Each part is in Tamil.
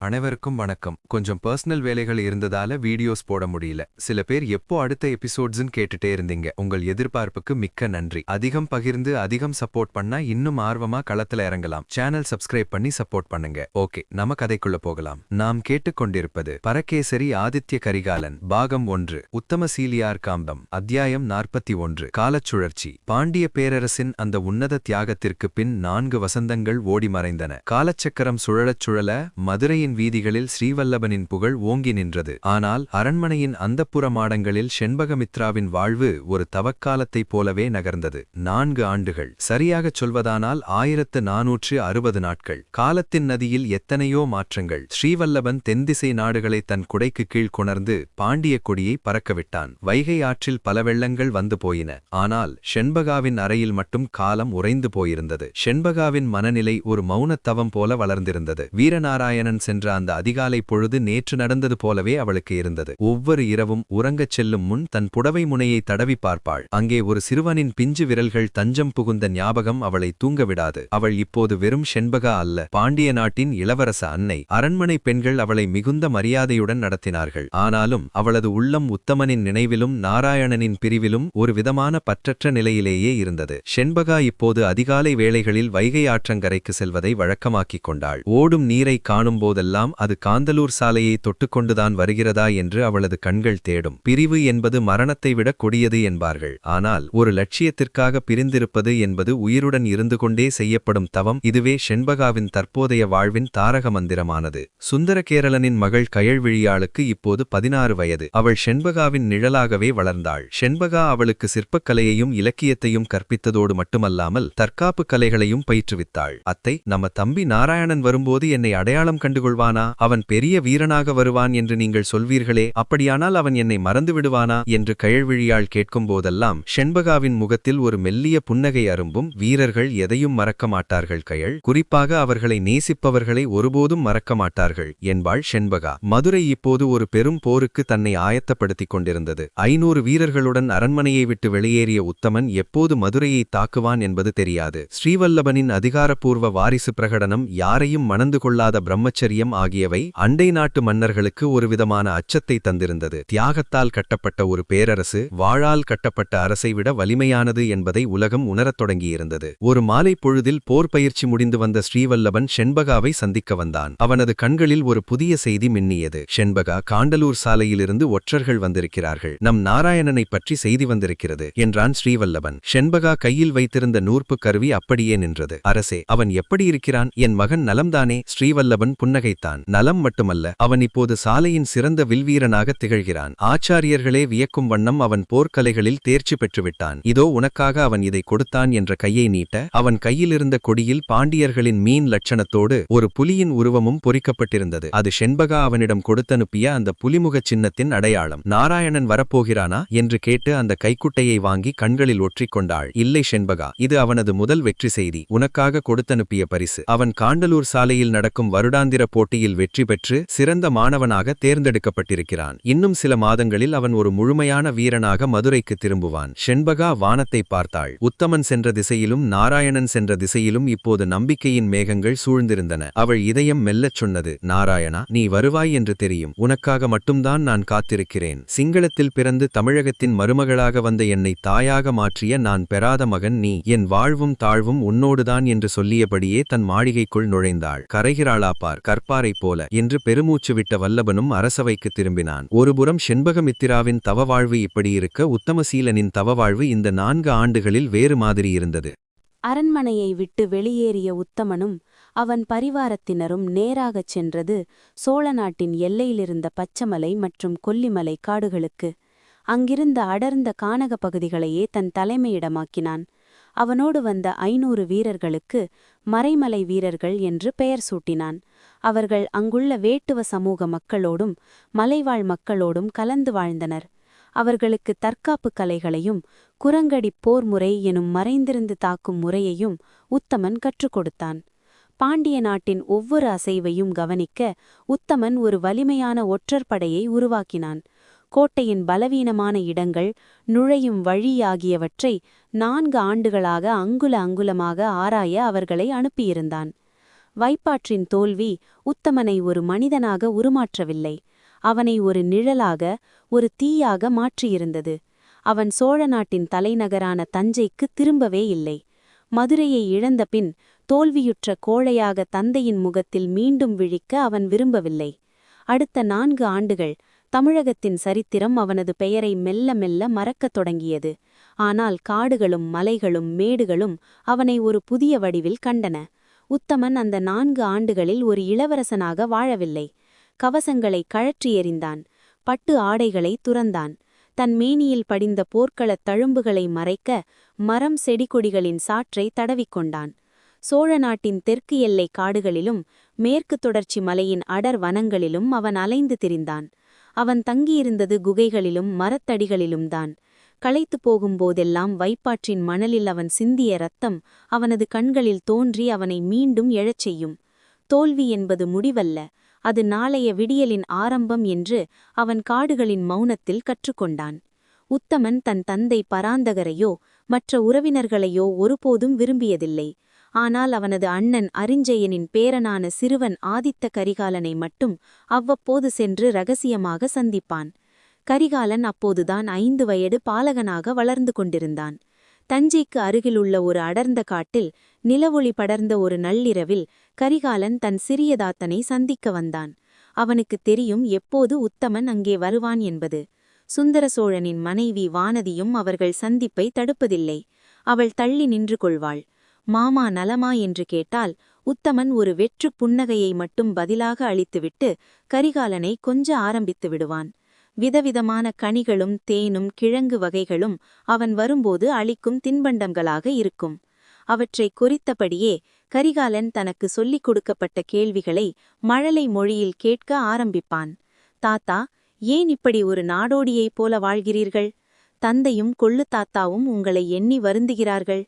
அனைவருக்கும் வணக்கம். கொஞ்சம் பர்சனல் வேலைகள் இருந்ததால வீடியோஸ் போட முடியல. சில பேர் எப்போ அடுத்த எபிசோட்ஸ்ன்னு கேட்டுட்டே இருந்தீங்க. உங்கள் எதிர்பார்ப்புக்கு மிக்க நன்றி. அதிகம் பகிர்ந்து அதிகம் சப்போர்ட் பண்ணா இன்னும் ஆர்வமா களத்துல இறங்கலாம். சேனல் சப்ஸ்கிரைப் பண்ணி சப்போர்ட் பண்ணுங்க. ஓகே, நம்ம கதைக்குள்ள போகலாம். நாம் கேட்டுக்கொண்டிருப்பது பரகேசரி ஆதித்ய கரிகாலன் பாகம் 1 உத்தமசீலியார் காம்பம் அத்தியாயம் 41 காலச்சுழற்சி. பாண்டிய பேரரசின் அந்த உன்னத தியாகத்திற்கு பின் 4 வசந்தங்கள் ஓடி மறைந்தன. காலச்சக்கரம் சுழலச் சுழல மதுரையின் வீதிகளில் ஸ்ரீவல்லபனின் புகழ் ஓங்கி நின்றது. ஆனால் அரண்மனையின் அந்தப்புற மாடங்களில் செண்பகமித்ராவின் வாழ்வு ஒரு தவக்காலத்தைப் போலவே நகர்ந்தது. 4 ஆண்டுகள், சரியாகச் சொல்வதானால் 1460 நாட்கள். காலத்தின் நதியில் எத்தனையோ மாற்றங்கள். ஸ்ரீவல்லபன் தென்திசை நாடுகளை தன் குடைக்கு கீழ் கொணர்ந்து பாண்டிய கொடியை பறக்கவிட்டான். வைகை ஆற்றில் பல வெள்ளங்கள் வந்து போயின. ஆனால் செண்பகாவின் அறையில் மட்டும் காலம் உறைந்து போயிருந்தது. செண்பகாவின் மனநிலை ஒரு மௌனத் தவம் போல வளர்ந்திருந்தது. வீரநாராயணன் சென்ற அந்த அதிகாலை பொழுது நேற்று நடந்தது போலவே அவளுக்கு இருந்தது. ஒவ்வொரு இரவும் உறங்கச் செல்லும் முன் தன் புடவை முனையை தடவி பார்ப்பாள். அங்கே ஒரு சிறுவனின் பிஞ்சு விரல்கள் தஞ்சம் புகுந்த ஞாபகம் அவளை தூங்கவிடாது. அவள் இப்போது வெறும் செண்பகா அல்ல, பாண்டிய நாட்டின் இளவரச அன்னை. அரண்மனை பெண்கள் அவளை மிகுந்த மரியாதையுடன் நடத்தினார்கள். ஆனாலும் அவளது உள்ளம் உத்தமனின் நினைவிலும் நாராயணனின் பிரிவிலும் ஒரு விதமான பற்றற்ற நிலையிலேயே இருந்தது. செண்பகா இப்போது அதிகாலை வேளைகளில் வைகை ஆற்றங்கரைக்கு செல்வதை வழக்கமாக்கிக் கொண்டாள். ஓடும் நீரை காணும்போதெல்லாம் அது காந்தலூர் சாலையை தொட்டுக்கொண்டுதான் வருகிறதா என்று அவளது கண்கள் தேடும். பிரிவு என்பது மரணத்தை விட கொடியது என்பார்கள். ஆனால் ஒரு லட்சியத்திற்காக பிரிந்திருப்பது என்பது உயிருடன் இருந்து கொண்டே செய்யப்படும் தவம். இதுவே செண்பகாவின் தற்போதைய வாழ்வின் தாரக மந்திரமானது. சுந்தரகேரளனின் மகள் கயழ்விழியாளுக்கு இப்போது 16 வயது. அவள் செண்பகாவின் நிழலாகவே வளர்ந்தாள். செண்பகா அவளுக்கு சிற்பக்கலையையும் இலக்கியத்தையும் கற்பித்ததோடு மட்டுமல்லாமல் தற்காப்பு கலைகளையும் பயிற்றுவித்தாள். அத்தை, நம்ம தம்பி நாராயணன் வரும்போது என்னை அடையாளம் கண்டுகொள்வானா? அவன் பெரிய வீரனாக வருவான் என்று நீங்கள் சொல்வீர்களே, அப்படியானால் அவன் என்னை மறந்து விடுவானா என்று கயழ்விழியாள் கேட்கும்போதெல்லாம் செண்பகாவின் முகத்தில் ஒரு மெல்லிய புன்னகை அரும்பும். வீரர்கள் எதையும் மறக்க மாட்டார்கள் கயள், குறிப்பாக அவர்களை நேசிப்பவர்களை ஒருபோதும் மறக்க மாட்டார்கள் என்பாள் செண்பகா. மதுரை இப்போது ஒரு பெரும் போருக்கு தன்னை ஆயத்தப்படுத்திக் கொண்டிருந்தது. 500 வீரர்களுடன் அரண்மனையை விட்டு வெளியேறிய உத்தமன் எப்போது மதுரையை தாக்குவான் என்பது தெரியாது. ஸ்ரீவல்லபனின் அதிகாரப்பூர்வ வாரிசு பிரகடனம், யாரையும் மணந்து கொள்ளாத பிரம்மச்சரியம் ஆகியவை அண்டை நாட்டு மன்னர்களுக்கு ஒருவிதமான அச்சத்தை தந்திருந்தது. தியாகத்தால் கட்டப்பட்ட ஒரு பேரரசு வாளால் கட்டப்பட்ட அரசை விட வலிமையானது என்பதை உலகம் உணரத் தொடங்கியிருந்தது. ஒரு மாலை பொழுதில் போர் பயிற்சி முடிந்து வந்த ஸ்ரீவல்லபன் செண்பகாவை சந்திக்க வந்தான். அவனது கண்களில் ஒரு புதிய செய்தி மின்னியது. செண்பகா, காண்டலூர் சாலையிலிருந்து ஒற்றர்கள் வந்திருக்கிறார்கள். நம் நாராயணனை பற்றி செய்தி வந்திருக்கிறது என்றான் ஸ்ரீவல்லபன். செண்பகா கையில் வைத்திருந்த நூற்பு கருவி அப்படியே நின்றது. அரசே, அவன் எப்படி இருக்கிறான்? என் மகன் நலம்தானே? ஸ்ரீவல்லபன் புன்னகைத்தான். நலம் மட்டுமல்ல, அவன் இப்போது சாலையின் சிறந்த வில்வீரனாக திகழ்கிறான். ஆச்சாரியர்களே வியக்கும் வண்ணம் அவன் போர்க்கலைகளில் தேர்ச்சி பெற்றுவிட்டான். இதோ உனக்காக அவன் இதை கொடுத்தான் என்ற கையை நீட்ட, அவன் கையிலிருந்த கொடியில் பாண்டியர்களின் மீன் லட்சணத்தோடு ஒரு புலியின் உருவமும் பொறிக்கப்பட்டிருந்தது. அது செண்பகா அவனிடம் கொடுத்தனுப்பிய அந்த புலிமுகச் சின்னத்தின் அடையாளம். நாராயணன் வரப்போகிறானா என்று கேட்டு அந்த கைக்குட்டையை வாங்கி கண்களில் ஒற்றிக்கொண்டாள். இல்லை செண்பகா, இது அவனது முதல் வெற்றி செய்தி, உனக்காக கொடுத்தனுப்பிய பரிசு. அவன் காண்டலூர் சாலையில் நடக்கும் வருடாந்திர போட்டியில் வெற்றி பெற்று சிறந்த மாணவனாக தேர்ந்தெடுக்கப்பட்டிருக்கிறான். இன்னும் சில மாதங்களில் அவன் ஒரு முழுமையான வீரனாக மதுரைக்கு திரும்புவான். செண்பகா வானத்தை பார்த்தாள். உத்தமன் சென்ற திசையிலும் நாராயணன் சென்ற திசையிலும் இப்போது நம்பிக்கையின் மேகங்கள் சூழ்ந்திருந்தன. அவள் இதயம் மெல்லச் சொன்னது, நாராயணா, நீ வருவாய் என்று தெரியும். உனக்காக மட்டும்தான் நான் காத்திருக்கிறேன். சிங்களத்தில் பிறந்து தமிழகத்தின் மருமகளாக வந்த என்னை தாயாக மாற்றிய நான் பெறாத மகன் நீ. என் வாழ்வும் தாழ்வும் உன்னோடுதான் என்று சொல்லியபடியே தன் மாளிகைக்குள் நுழைந்தாள். கரைகிறாளா பார், கற்பாரை போல என்று பெருமூச்சு விட்ட வல்லபனும் அரசவைக்கு திரும்பினான். ஒருபுறம் செண்பகமித்திராவின் தவவாழ்வு இப்படியிருக்க, உத்தமசீலனின் தவவாழ்வு இந்த 4 ஆண்டுகளில் வேறு மாதிரி இருந்தது. அரண்மனையை விட்டு வெளியேறிய உத்தமனும் அவன் பரிவாரத்தினரும் நேராகச் சென்றது சோழ நாட்டின் எல்லையிலிருந்த பச்சமலை மற்றும் கொல்லிமலை காடுகளுக்கு. அங்கிருந்த அடர்ந்த கானக பகுதிகளையே தன் தலைமையிடமாக்கினான். அவனோடு வந்த 500 வீரர்களுக்கு மறைமலை வீரர்கள் என்று பெயர் சூட்டினான். அவர்கள் அங்குள்ள வேட்டுவ சமூக மக்களோடும் மலைவாழ் மக்களோடும் கலந்து வாழ்ந்தனர். அவர்களுக்கு தற்காப்பு கலைகளையும் குரங்கடி போர் முறை எனும் மறைந்திருந்து தாக்கும் முறையையும் உத்தமன் கற்றுக் கொடுத்தான். பாண்டிய நாட்டின் ஒவ்வொரு அசைவையும் கவனிக்க உத்தமன் ஒரு வலிமையான ஒற்றற்படையை உருவாக்கினான். கோட்டையின் பலவீனமான இடங்கள், நுழையும் வழி ஆகியவற்றை 4 ஆண்டுகளாக அங்குல அங்குலமாக ஆராய அவர்களை அனுப்பியிருந்தான். வைப்பாற்றின் தோல்வி உத்தமனை ஒரு மனிதனாக உருமாற்றவில்லை. அவனை ஒரு நிழலாக, ஒரு தீயாக மாற்றியிருந்தது. அவன் சோழ நாட்டின் தலைநகரான தஞ்சைக்கு திரும்பவே இல்லை. மதுரையை இழந்தபின் தோல்வியுற்ற கோழையாக தந்தையின் முகத்தில் மீண்டும் விழிக்க அவன் விரும்பவில்லை. அடுத்த 4 ஆண்டுகள் தமிழகத்தின் சரித்திரம் அவனது பெயரை மெல்ல மெல்ல மறக்கத் தொடங்கியது. ஆனால் காடுகளும் மலைகளும் மேடுகளும் அவனை ஒரு புதிய வடிவில் கண்டன. உத்தமன் அந்த 4 ஆண்டுகளில் ஒரு இளவரசனாக வாழவில்லை. கவசங்களை கழற்றி எறிந்தான். பட்டு ஆடைகளை துறந்தான். தன் மேனியில் படிந்த போர்க்களத் தழும்புகளை மறைக்க மரம் செடிகொடிகளின் சாற்றை தடவிக்கொண்டான். சோழ நாட்டின் தெற்கு எல்லை காடுகளிலும் மேற்கு தொடர்ச்சி மலையின் அடர் வனங்களிலும் அவன் அலைந்து திரிந்தான். அவன் தங்கியிருந்தது குகைகளிலும் மரத்தடிகளிலும்தான். களைத்து போகும்போதெல்லாம் வைப்பாற்றின் மணலில் அவன் சிந்திய இரத்தம் அவனது கண்களில் தோன்றி அவனை மீண்டும் எழச் செய்யும். தோல்வி என்பது முடிவல்ல, அது நாளைய விடியலின் ஆரம்பம் என்று அவன் காடுகளின் மௌனத்தில் கற்றுக்கொண்டான். உத்தமன் தன் தந்தை பராந்தகரையோ மற்ற உறவினர்களையோ ஒருபோதும் விரும்பியதில்லை. ஆனால் அவனது அண்ணன் அரிஞ்சயனின் பேரனான சிறுவன் ஆதித்த கரிகாலனை மட்டும் அவ்வப்போது சென்று இரகசியமாக சந்திப்பான். கரிகாலன் அப்போதுதான் 5 வயது பாலகனாக வளர்ந்து கொண்டிருந்தான். தஞ்சைக்கு அருகிலுள்ள ஒரு அடர்ந்த காட்டில் நிலவொளி படர்ந்த ஒரு நள்ளிரவில் கரிகாலன் தன் சிறியதாத்தனை சந்திக்க வந்தான். அவனுக்கு தெரியும் எப்போது உத்தமன் அங்கே வருவான் என்பது. சுந்தர சோழனின் மனைவி வானதியும் அவர்கள் சந்திப்பை தடுப்பதில்லை. அவள் தள்ளி நின்று கொள்வாள். மாமா நலமா என்று கேட்டால் உத்தமன் ஒரு வெற்று புன்னகையை மட்டும் பதிலாக அளித்துவிட்டு கரிகாலனை கொஞ்ச ஆரம்பித்து விடுவான். விதவிதமான கனிகளும் தேனும் கிழங்கு வகைகளும் அவன் வரும்போது அளிக்கும் தின்பண்டங்களாக இருக்கும். அவற்றை குறித்தபடியே கரிகாலன் தனக்கு சொல்லிக் கொடுக்கப்பட்ட கேள்விகளை மழலை மொழியில் கேட்க ஆரம்பிப்பான். தாத்தா, ஏன் இப்படி ஒரு நாடோடியைப் போல வாழ்கிறீர்கள்? தந்தையும் கொள்ளு தாத்தாவும் உங்களை எண்ணி வருந்துகிறார்கள்.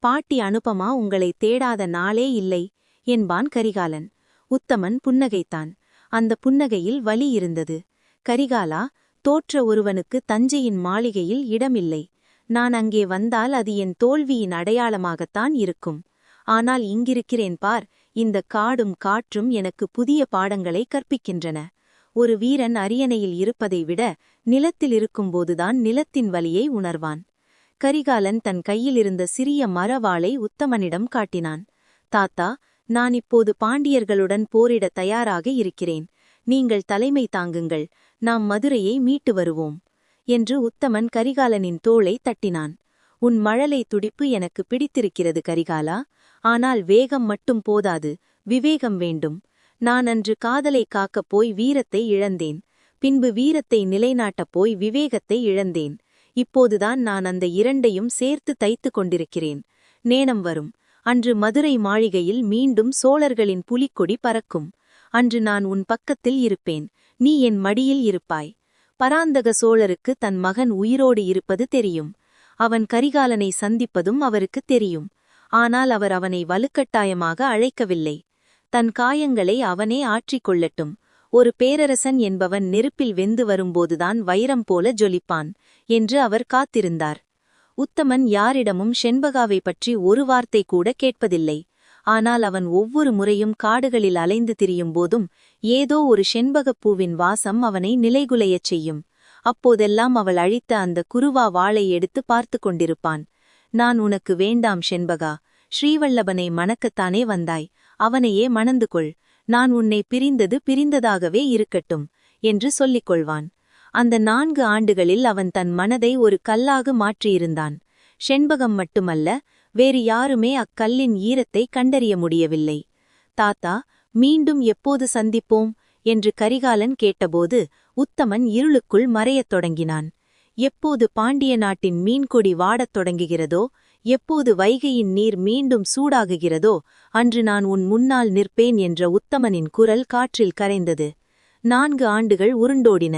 பாட்டி அனுபமா உங்களை தேடாத நாளே இல்லை என்பான் கரிகாலன். உத்தமன் புன்னகைத்தான். அந்த புன்னகையில் வலி இருந்தது. கரிகாலா, தோற்ற ஒருவனுக்கு தஞ்சையின் மாளிகையில் இடமில்லை. நான் அங்கே வந்தால் அது என் தோல்வியின் அடையாளமாகத்தான் இருக்கும். ஆனால் இங்கிருக்கிறேன் பார், இந்த காடும் காற்றும் எனக்கு புதிய பாடங்களை கற்பிக்கின்றன. ஒரு வீரன் அரியணையில் இருப்பதை விட நிலத்தில் இருக்கும்போதுதான் நிலத்தின் வலியை உணர்வான். கரிகாலன் தன் கையிலிருந்த சிறிய மரவாளை உத்தமனிடம் காட்டினான். தாத்தா, நான் இப்போது பாண்டியர்களுடன் போரிட தயாராக இருக்கிறேன். நீங்கள் தலைமை தாங்குங்கள். நாம் மதுரையை மீட்டு வருவோம் என்று உத்தமன் கரிகாலனின் தோளை தட்டினான். உன் மழலை துடிப்பு எனக்கு பிடித்திருக்கிறது கரிகாலா. ஆனால் வேகம் மட்டும் போதாது, விவேகம் வேண்டும். நான் அன்று காதலை காக்கப் போய் வீரத்தை இழந்தேன். பின்பு வீரத்தை நிலைநாட்டப் போய் விவேகத்தை இழந்தேன். இப்போதுதான் நான் அந்த 2ஐயும் சேர்த்து தைத்து கொண்டிருக்கிறேன். நேரம் வரும். அன்று மதுரை மாளிகையில் மீண்டும் சோழர்களின் புலிக்கொடி பறக்கும். அன்று நான் உன் பக்கத்தில் இருப்பேன். நீ என் மடியில் இருப்பாய். பராந்தக சோழருக்கு தன் மகன் உயிரோடு இருப்பது தெரியும். அவன் கரிகாலனை சந்திப்பதும் அவருக்கு தெரியும். ஆனால் அவர் அவனை வலுக்கட்டாயமாக அழைக்கவில்லை. தன் காயங்களை அவனே ஆற்றிக் கொள்ளட்டும். ஒரு பேரரசன் என்பவன் நெருப்பில் வெந்து வரும்போதுதான் வைரம் போல ஜொலிப்பான் என்று அவர் காத்திருந்தார். உத்தமன் யாரிடமும் செண்பகாவை பற்றி ஒரு வார்த்தை கூட கேட்பதில்லை. ஆனால் அவன் ஒவ்வொரு முறையும் காடுகளில் அலைந்து திரியும் போதும் ஏதோ ஒரு செண்பகப்பூவின் வாசம் அவனை நிலைகுலையச் செய்யும். அப்போதெல்லாம் அவள் அழித்த அந்த குருவா வாளை எடுத்து பார்த்து கொண்டிருப்பான். நான் உனக்கு வேண்டாம் செண்பகா, ஸ்ரீவல்லபனை மணக்கத்தானே வந்தாய், அவனையே மணந்து கொள். நான் உன்னை பிரிந்தது பிரிந்ததாகவே இருக்கட்டும் என்று சொல்லிக் கொள்வான். அந்த 4 ஆண்டுகளில் அவன் தன் மனதை ஒரு கல்லாக மாற்றியிருந்தான். செண்பகம் மட்டுமல்ல, வேறு யாருமே அக்கல்லின் ஈரத்தை கண்டறிய முடியவில்லை. தாத்தா, மீண்டும் எப்போது சந்திப்போம் என்று கரிகாலன் கேட்டபோது உத்தமன் இருளுக்குள் மறையத் தொடங்கினான். எப்போது பாண்டிய நாட்டின் மீன்கொடி வாடத் தொடங்குகிறதோ, எப்போது வைகையின் நீர் மீண்டும் சூடாகுகிறதோ அன்று நான் உன் முன்னால் நிற்பேன் என்ற உத்தமனின் குரல் காற்றில் கரைந்தது. 4 ஆண்டுகள் உருண்டோடின.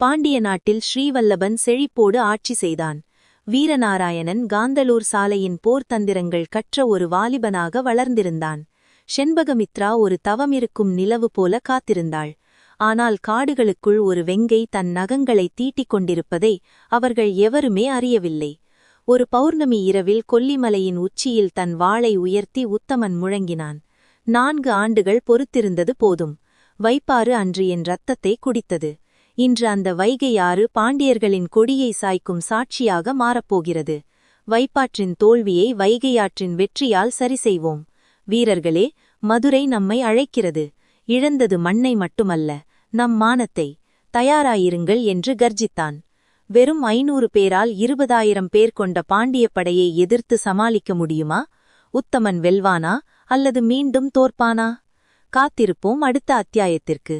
பாண்டிய நாட்டில் ஸ்ரீவல்லபன் செழிப்போடு ஆட்சி செய்தான். வீரநாராயணன் காந்தலூர் சாலையின் போர்த்தந்திரங்கள் கற்ற ஒரு வாலிபனாக வளர்ந்திருந்தான். செண்பகமித்ரா ஒரு தவமிருக்கும் நிலவு போல காத்திருந்தாள். ஆனால் காடுகளுக்குள் ஒரு வெங்கை தன் நகங்களை தீட்டிக் கொண்டிருப்பதை அவர்கள் எவருமே அறியவில்லை. ஒரு பௌர்ணமி இரவில் கொல்லிமலையின் உச்சியில் தன் வாளை உயர்த்தி உத்தமன் முழங்கினான். 4 ஆண்டுகள் பொறுத்திருந்தது போதும். வைப்பாறு அன்று என் ரத்தத்தை குடித்தது. இன்று அந்த வைகையாறு பாண்டியர்களின் கொடியை சாய்க்கும் சாட்சியாக மாறப்போகிறது. வைப்பாற்றின் தோல்வியை வைகையாற்றின் வெற்றியால் சரிசெய்வோம். வீரர்களே, மதுரை நம்மை அழைக்கிறது. இழந்தது மண்ணை மட்டுமல்ல, நம் மானத்தை. தயாராயிருங்கள் என்று கர்ஜித்தான். வெறும் 500 பேரால் 20,000 பேர் கொண்ட பாண்டியப் படையை எதிர்த்து சமாளிக்க முடியுமா? உத்தமன் வெல்வானா அல்லது மீண்டும் தோற்பானா? காத்திருப்போம் அடுத்த அத்தியாயத்திற்கு.